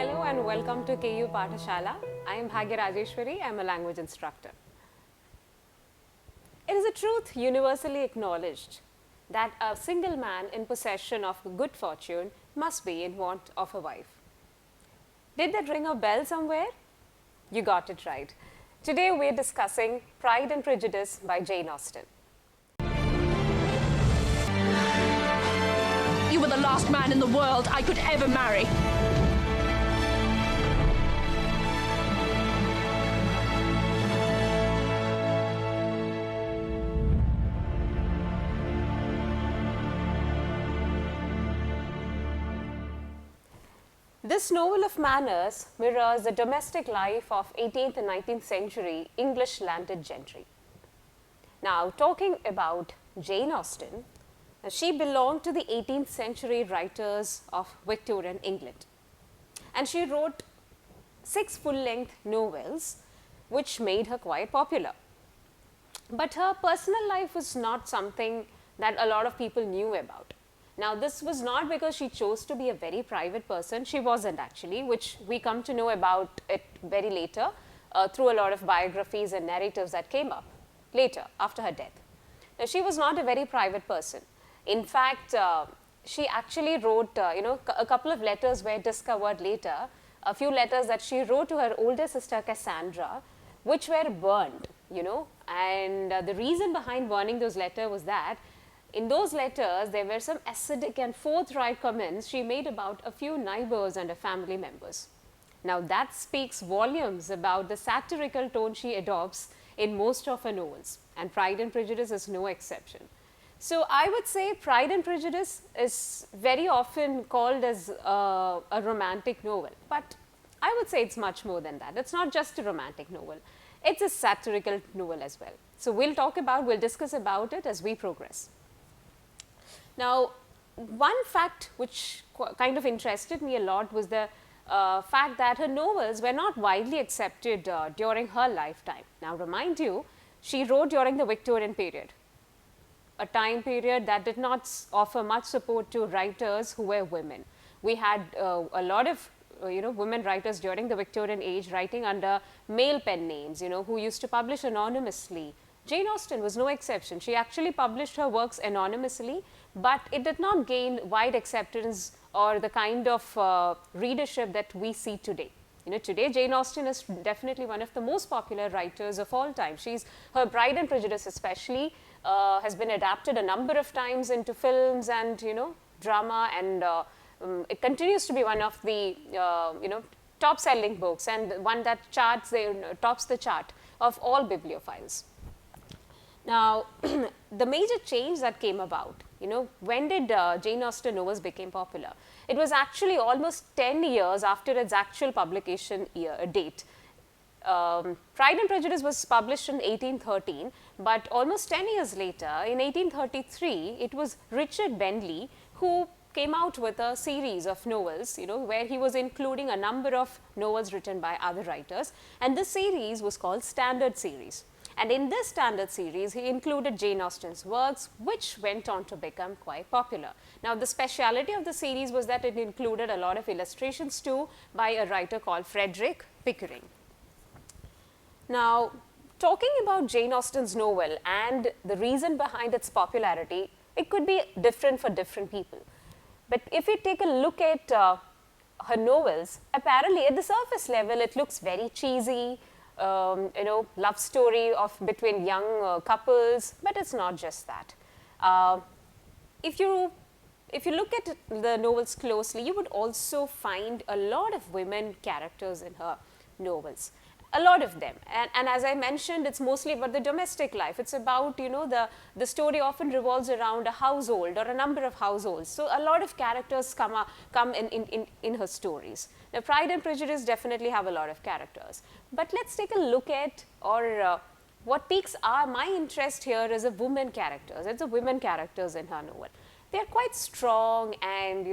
Hello and welcome to KU Pathashala. I am Bhagya Rajeshwari. I am a language instructor. It is a truth universally acknowledged that a single man in possession of good fortune must be in want of a wife. Did that ring a bell somewhere? You got it right. Today we are discussing Pride and Prejudice by Jane Austen. You were the last man in the world I could ever marry. This novel of manners mirrors the domestic life of 18th and 19th century English landed gentry. Now, talking about Jane Austen, she belonged to the 18th century writers of Victorian England. And she wrote 6 full-length novels which made her quite popular. But her personal life was not something that a lot of people knew about. Now, this was not because she chose to be a very private person. She wasn't actually, which we come to know about it very later through a lot of biographies and narratives that came up later after her death. Now, she was not a very private person. In fact, she actually wrote, a couple of letters were discovered later, a few letters that she wrote to her older sister Cassandra, which were burned, and the reason behind burning those letters was that in those letters, there were some acidic and forthright comments she made about a few neighbors and her family members. Now, that speaks volumes about the satirical tone she adopts in most of her novels, and Pride and Prejudice is no exception. So, I would say Pride and Prejudice is very often called as a romantic novel, but I would say it's much more than that. It's not just a romantic novel, it's a satirical novel as well. So, we'll discuss about it as we progress. Now, one fact which kind of interested me a lot was the fact that her novels were not widely accepted during her lifetime. Now, remind you, she wrote during the Victorian period, a time period that did not offer much support to writers who were women. We had a lot of women writers during the Victorian age writing under male pen names, who used to publish anonymously. Jane Austen was no exception. She actually published her works anonymously, but it did not gain wide acceptance or the kind of readership that we see today. Today Jane Austen is definitely one of the most popular writers of all time. Her Pride and Prejudice especially has been adapted a number of times into films and drama, and it continues to be one of the top selling books and one that tops the chart of all bibliophiles. Now, the major change that came about, when did Jane Austen novels became popular? It was actually almost 10 years after its actual publication date. Pride and Prejudice was published in 1813, but almost 10 years later, in 1833, it was Richard Bentley who came out with a series of novels, where he was including a number of novels written by other writers, and this series was called Standard Series. And in this Standard Series, he included Jane Austen's works, which went on to become quite popular. Now, the speciality of the series was that it included a lot of illustrations too by a writer called Frederick Pickering. Now, talking about Jane Austen's novel and the reason behind its popularity, it could be different for different people. But if you take a look at her novels, apparently at the surface level, it looks very cheesy, love story between young couples, but it's not just that. If you look at the novels closely, you would also find a lot of women characters in her novels. A lot of them, and as I mentioned, it's mostly about the domestic life. It's about, the story often revolves around a household or a number of households. So a lot of characters come in her stories. Now, Pride and Prejudice definitely have a lot of characters. But let's take a look at, what piques my interest here is the women characters. It's the women characters in her novel. They're quite strong and,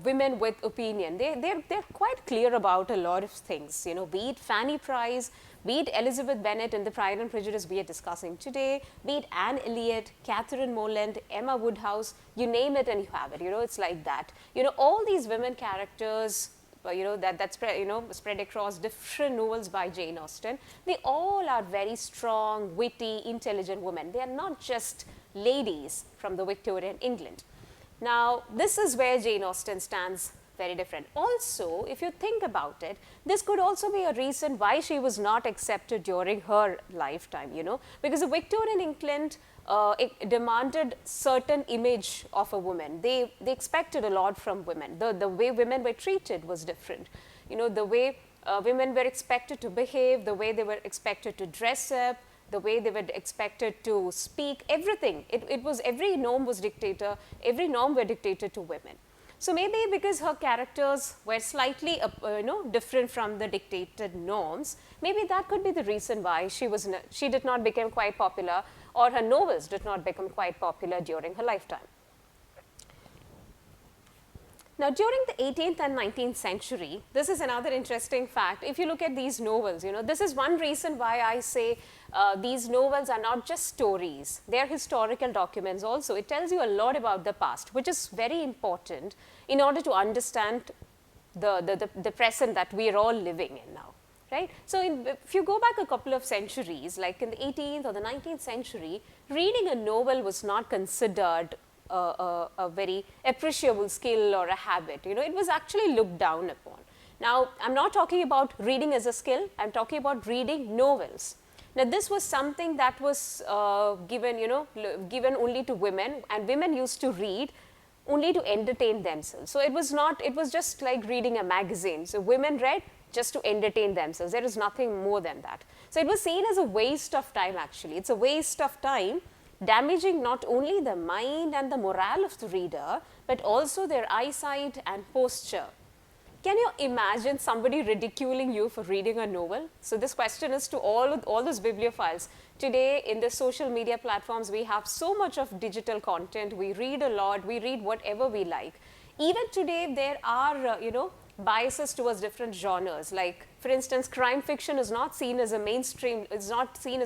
women with opinion. They're quite clear about a lot of things, be it Fanny Price, be it Elizabeth Bennet in the Pride and Prejudice we are discussing today, be it Anne Elliot, Catherine Morland, Emma Woodhouse, you name it and you have it, it's like that. All these women characters that spread across different novels by Jane Austen. They all are very strong, witty, intelligent women. They are not just ladies from the Victorian England. Now, this is where Jane Austen stands very different. Also, if you think about it, this could also be a reason why she was not accepted during her lifetime, because the Victorian England it demanded certain image of a woman. They expected a lot from women. The way women were treated was different. The way women were expected to behave, the way they were expected to dress up, the way they were expected to speak, everything. Every norm were dictated to women. So maybe because her characters were slightly different from the dictated norms, maybe that could be the reason why she did not become quite popular, or her novels did not become quite popular during her lifetime. Now, during the 18th and 19th century, this is another interesting fact. If you look at these novels, this is one reason why I say these novels are not just stories. They are historical documents also. It tells you a lot about the past, which is very important in order to understand the present that we are all living in now. Right? So, if you go back a couple of centuries, like in the 18th or the 19th century, reading a novel was not considered a very appreciable skill or a habit. It was actually looked down upon. Now, I'm not talking about reading as a skill. I'm talking about reading novels. Now, this was something that was given only to women, and women used to read only to entertain themselves. So, it was just like reading a magazine. So, women read just to entertain themselves. There is nothing more than that. So, it was seen as a waste of time actually. It's a waste of time, damaging not only the mind and the morale of the reader, but also their eyesight and posture. Can you imagine somebody ridiculing you for reading a novel? So, this question is to all those bibliophiles. Today, in the social media platforms, we have so much of digital content. We read a lot. We read whatever we like. Even today, there are, biases towards different genres. Like, for instance, crime fiction is not seen as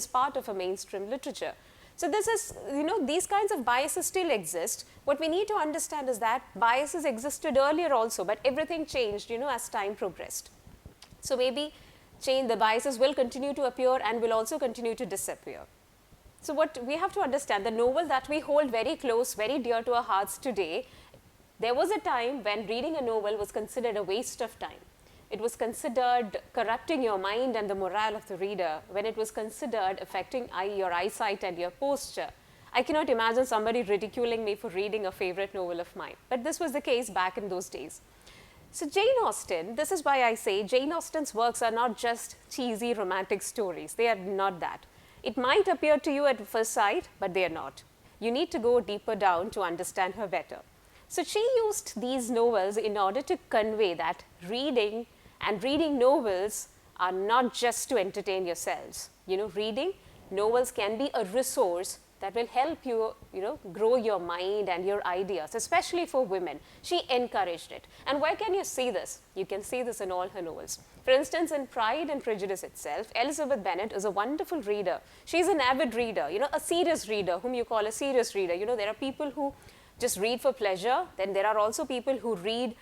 part of a mainstream literature. So, this is, these kinds of biases still exist. What we need to understand is that biases existed earlier also, but everything changed, as time progressed. So, maybe the biases will continue to appear and will also continue to disappear. So, what we have to understand, the novel that we hold very close, very dear to our hearts today, there was a time when reading a novel was considered a waste of time. It was considered corrupting your mind and the morale of the reader, when it was considered affecting your eyesight and your posture. I cannot imagine somebody ridiculing me for reading a favorite novel of mine, but this was the case back in those days. So, Jane Austen, this is why I say Jane Austen's works are not just cheesy romantic stories. They are not that. It might appear to you at first sight, but they are not. You need to go deeper down to understand her better. So, she used these novels in order to convey that reading novels are not just to entertain yourselves. Reading novels can be a resource that will help you, grow your mind and your ideas, especially for women. She encouraged it. And where can you see this? You can see this in all her novels. For instance, in Pride and Prejudice itself, Elizabeth Bennet is a wonderful reader. She's an avid reader, a serious reader, whom you call a serious reader. There are people who just read for pleasure. Then there are also people who read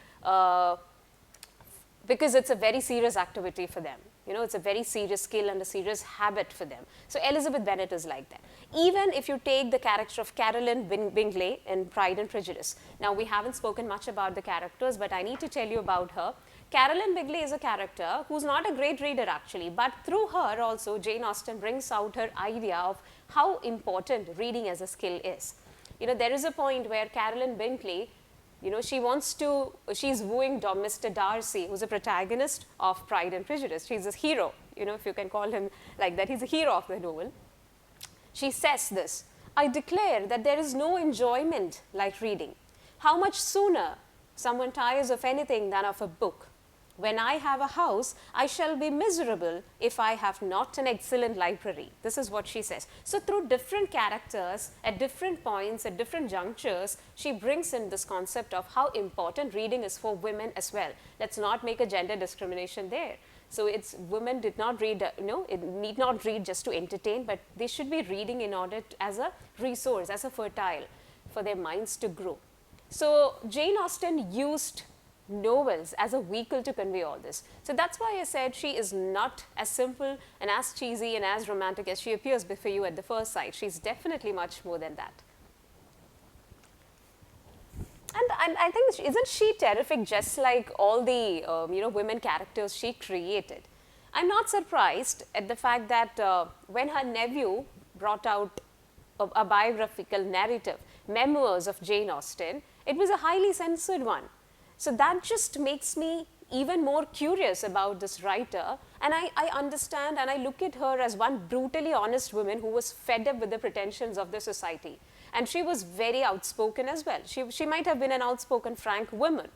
because it's a very serious activity for them. It's a very serious skill and a serious habit for them. So, Elizabeth Bennet is like that. Even if you take the character of Caroline Bingley in Pride and Prejudice. Now, we haven't spoken much about the characters, but I need to tell you about her. Caroline Bingley is a character who's not a great reader actually, but through her also Jane Austen brings out her idea of how important reading as a skill is. There is a point where Caroline Bingley, she's wooing Mr. Darcy, who's a protagonist of Pride and Prejudice. He's a hero, if you can call him like that. He's a hero of the novel. She says this, "I declare that there is no enjoyment like reading. How much sooner someone tires of anything than of a book. When I have a house, I shall be miserable if I have not an excellent library." This is what she says. So, through different characters, at different points, at different junctures, she brings in this concept of how important reading is for women as well. Let's not make a gender discrimination there. So, women did not read, it need not read just to entertain, but they should be reading in order as a resource, as a fertile for their minds to grow. So, Jane Austen used novels as a vehicle to convey all this. So that's why I said she is not as simple and as cheesy and as romantic as she appears before you at the first sight. She's definitely much more than that. And I think, isn't she terrific, just like all the women characters she created? I'm not surprised at the fact that when her nephew brought out a biographical narrative, Memoirs of Jane Austen, it was a highly censored one. So that just makes me even more curious about this writer, and I understand and I look at her as one brutally honest woman who was fed up with the pretensions of the society. And she was very outspoken as well. She might have been an outspoken, frank woman,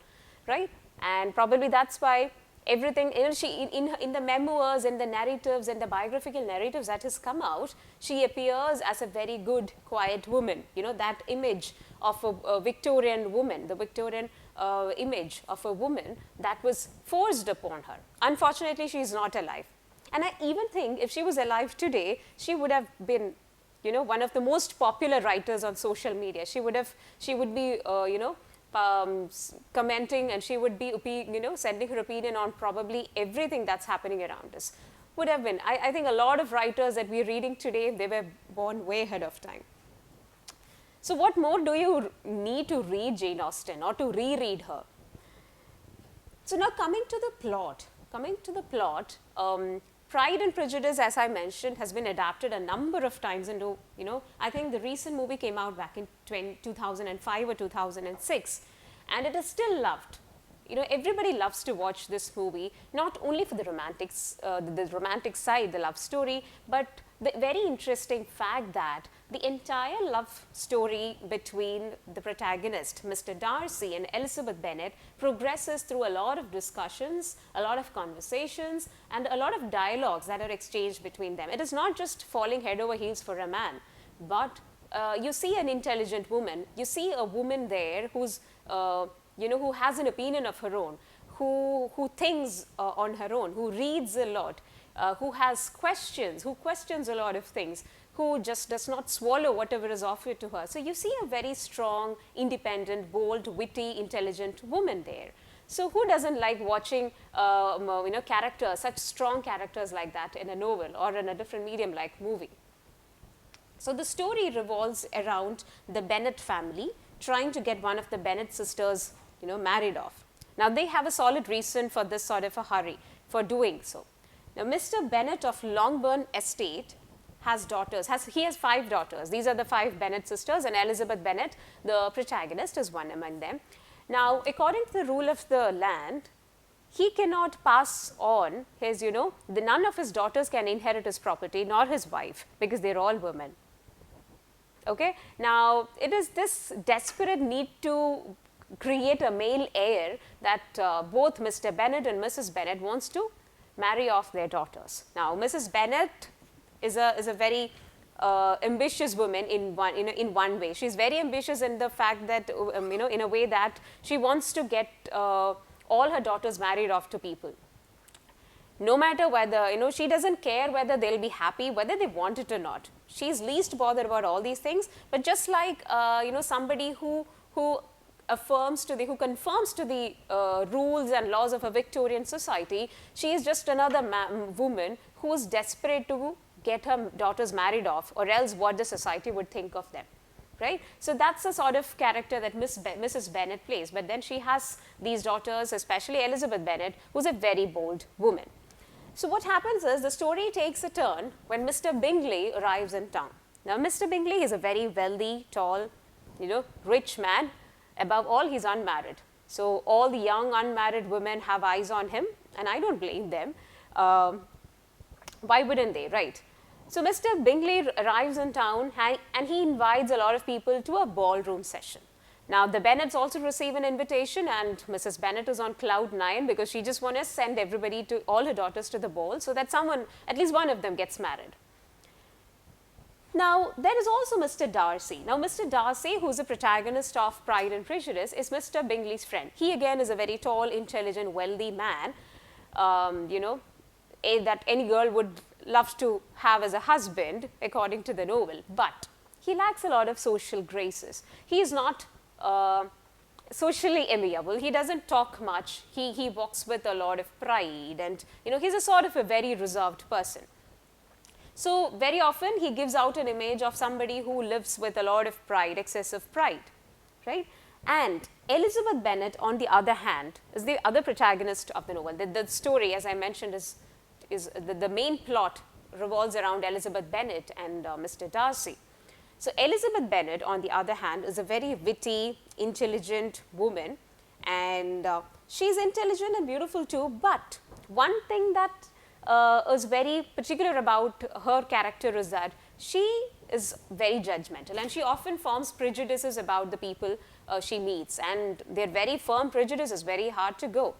right? And probably that's why everything, she in the memoirs and the narratives and the biographical narratives that has come out, she appears as a very good, quiet woman. That image of a Victorian woman, the Victorian image of a woman that was forced upon her. Unfortunately, she is not alive. And I even think if she was alive today, she would have been one of the most popular writers on social media. She would be, commenting, and she would be, sending her opinion on probably everything that's happening around us. Would have been. I think a lot of writers that we're reading today, they were born way ahead of time. So what more do you need to read Jane Austen or to reread her? So now coming to the plot, Pride and Prejudice, as I mentioned, has been adapted a number of times into, I think the recent movie came out back in 2005 or 2006, and it is still loved. Everybody loves to watch this movie, not only for the romantic side, the love story, but the very interesting fact that the entire love story between the protagonist, Mr. Darcy, and Elizabeth Bennet progresses through a lot of discussions, a lot of conversations, and a lot of dialogues that are exchanged between them. It is not just falling head over heels for a man, but you see an intelligent woman, you see a woman there who's, who has an opinion of her own, who thinks on her own, who reads a lot, who has questions, who questions a lot of things, who just does not swallow whatever is offered to her. So you see a very strong, independent, bold, witty, intelligent woman there. So who doesn't like watching characters, such strong characters like that in a novel or in a different medium like movie? So the story revolves around the Bennet family trying to get one of the Bennet sisters, married off. Now they have a solid reason for this sort of a hurry for doing so. Now Mr. Bennet of Longbourn Estate has daughters. He has 5 daughters. These are the 5 Bennet sisters, and Elizabeth Bennet, the protagonist, is one among them. Now, according to the rule of the land, he cannot pass on his, none of his daughters can inherit his property, nor his wife, because they're all women. Okay? Now, it is this desperate need to create a male heir that both Mr. Bennet and Mrs. Bennet wants to marry off their daughters. Now, Mrs. Bennet is a very ambitious woman in one way. She's very ambitious in the fact that, in a way that she wants to get all her daughters married off to people. No matter whether, she doesn't care whether they'll be happy, whether they want it or not. She's least bothered about all these things, but just like, somebody who confirms to the rules and laws of a Victorian society, she is just another woman who is desperate to get her daughters married off, or else what the society would think of them, right? So that's the sort of character that Mrs. Bennet plays. But then she has these daughters, especially Elizabeth Bennet, who's a very bold woman. So what happens is the story takes a turn when Mr. Bingley arrives in town. Now, Mr. Bingley is a very wealthy, tall, rich man. Above all, he's unmarried. So all the young unmarried women have eyes on him, and I don't blame them. Why wouldn't they, right? So Mr. Bingley arrives in town, and he invites a lot of people to a ballroom session. Now, the Bennets also receive an invitation, and Mrs. Bennet is on cloud 9 because she just wants to send everybody, all her daughters, to the ball so that at least one of them gets married. Now, there is also Mr. Darcy. Now, Mr. Darcy, who's the protagonist of Pride and Prejudice, is Mr. Bingley's friend. He again is a very tall, intelligent, wealthy man, that any girl would love to have as a husband, according to the novel. But he lacks a lot of social graces. He is not socially amiable. He doesn't talk much. He walks with a lot of pride, and he's a sort of a very reserved person. So very often he gives out an image of somebody who lives with a lot of pride, excessive pride, right? And Elizabeth Bennet, on the other hand, is the other protagonist of the novel. The story, as I mentioned, is the main plot revolves around Elizabeth Bennet and Mr. Darcy. So Elizabeth Bennet, on the other hand, is a very witty, intelligent woman, and she's intelligent and beautiful too. But one thing that is very particular about her character is that she is very judgmental, and she often forms prejudices about the people she meets, and they're very firm prejudices, very hard to go.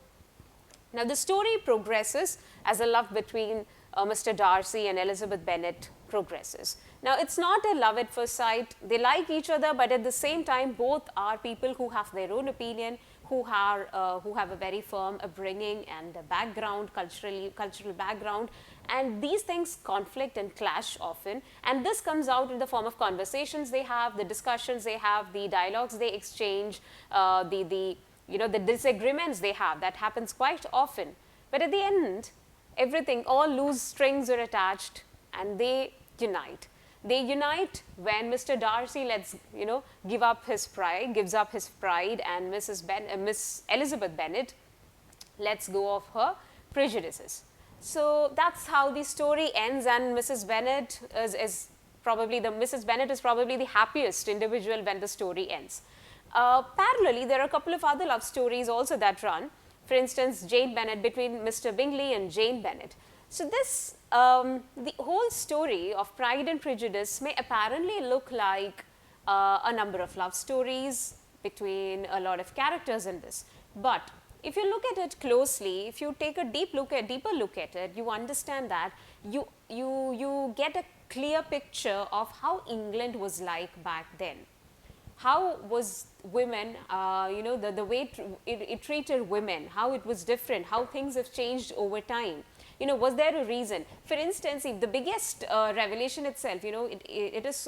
Now the story progresses as the love between Mr. Darcy and Elizabeth Bennet progresses. Now it's not a love at first sight. They like each other, but at the same time both are people who have their own opinion, who have a very firm upbringing and a background, cultural background, and these things conflict and clash often, and this comes out in the form of conversations they have, the discussions they have, the dialogues they exchange, the disagreements they have. That happens quite often, but at the end, everything, all loose strings are attached, and they unite. They unite when Mr. Darcy gives up his pride, and Miss Elizabeth Bennet lets go of her prejudices. So that's how the story ends, and Mrs. Bennet is probably the happiest individual when the story ends. Parallelly, there are a couple of other love stories also that run. For instance, Jane Bennet, between Mr. Bingley and Jane Bennet. So this, the whole story of Pride and Prejudice may apparently look like a number of love stories between a lot of characters in this. But if you look at it closely, if you take a deeper look at it, you understand that you get a clear picture of how England was like back then. How was women, the way it treated women, how it was different, how things have changed over time. Was there a reason? For instance, if the biggest revelation itself, it is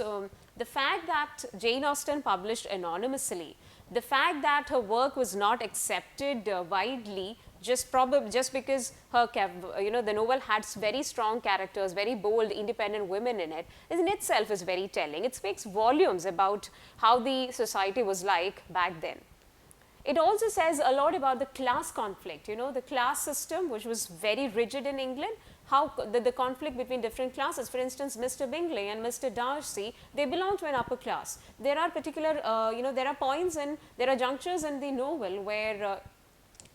the fact that Jane Austen published anonymously, the fact that her work was not accepted widely just because her, the novel had very strong characters, very bold, independent women in it, in itself is very telling. It speaks volumes about how the society was like back then. It also says a lot about the class conflict, the class system, which was very rigid in England, how the conflict between different classes. For instance, Mr. Bingley and Mr. Darcy, they belong to an upper class. There are particular, there are points and there are junctures in the novel where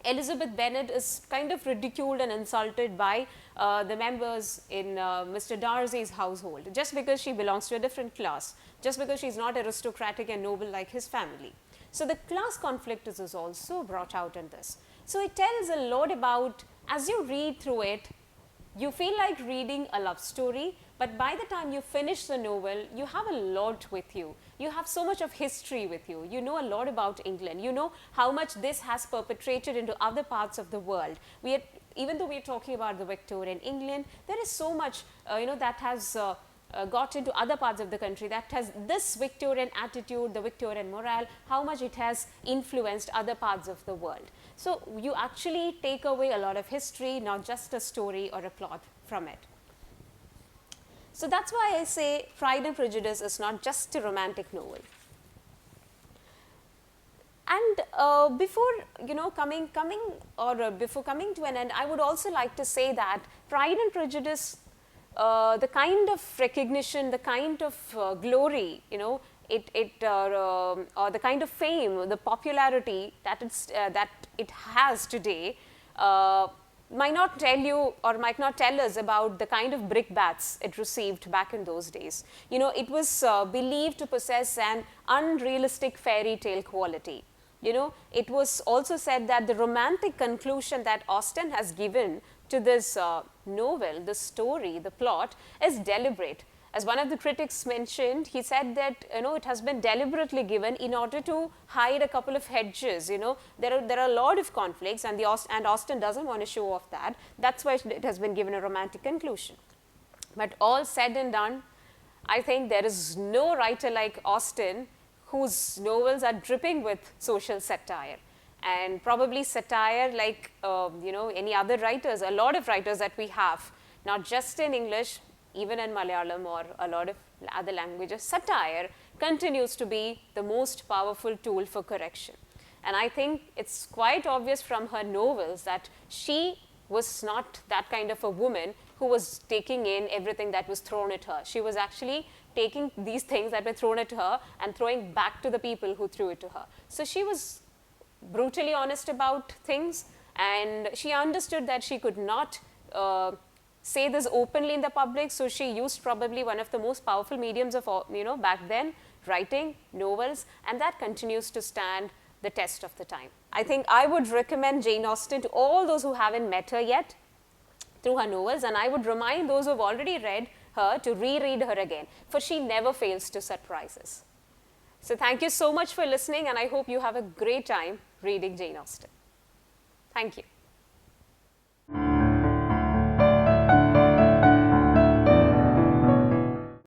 Elizabeth Bennet is kind of ridiculed and insulted by the members in Mr. Darcy's household, just because she belongs to a different class, just because she is not aristocratic and noble like his family. So the class conflict is also brought out in this. So it tells a lot about, as you read through it, you feel like reading a love story, but by the time you finish the novel, you have a lot with you. You have so much of history with you. You know a lot about England. You know how much this has perpetrated into other parts of the world. Even though we are talking about the Victorian England, there is so much that has got into other parts of the country, that has this Victorian attitude, the Victorian morale, how much it has influenced other parts of the world. So you actually take away a lot of history, not just a story or a plot from it. So that's why I say Pride and Prejudice is not just a romantic novel. And before coming to an end, I would also like to say that Pride and Prejudice, the kind of recognition, the kind of glory, or the kind of fame, the popularity that it has today, might not tell you or might not tell us about the kind of brickbats it received back in those days. It was believed to possess an unrealistic fairy tale quality. It was also said that the romantic conclusion that Austen has given to this novel, the story, the plot, is deliberate. As one of the critics mentioned, he said that it has been deliberately given in order to hide a couple of hedges. There are a lot of conflicts, and Austen doesn't want to show off that. That's why it has been given a romantic conclusion. But all said and done, I think there is no writer like Austen whose novels are dripping with social satire. And probably satire like, any other writers, a lot of writers that we have, not just in English, even in Malayalam or a lot of other languages, satire continues to be the most powerful tool for correction. And I think it's quite obvious from her novels that she was not that kind of a woman who was taking in everything that was thrown at her. She was actually taking these things that were thrown at her and throwing back to the people who threw it to her. So she was brutally honest about things, and she understood that she could not say this openly in the public, so she used probably one of the most powerful mediums of back then, writing novels, and that continues to stand the test of the time. I think I would recommend Jane Austen to all those who haven't met her yet through her novels, and I would remind those who have already read her to reread her again, for she never fails to surprise us. So thank you so much for listening, and I hope you have a great time reading Jane Austen. Thank you.